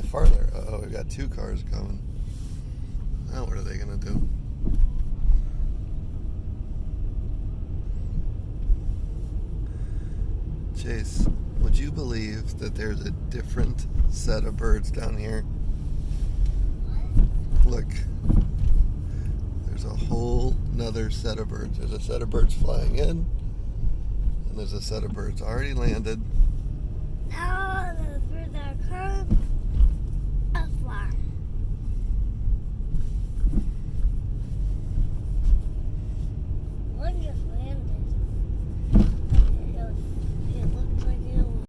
farther. Oh, we've got 2 cars coming. Now what are they going to do? Chase, would you believe that there's a different set of birds down here? Look. There's a whole nother set of birds. There's a set of birds flying in, and there's a set of birds already landed. Oh,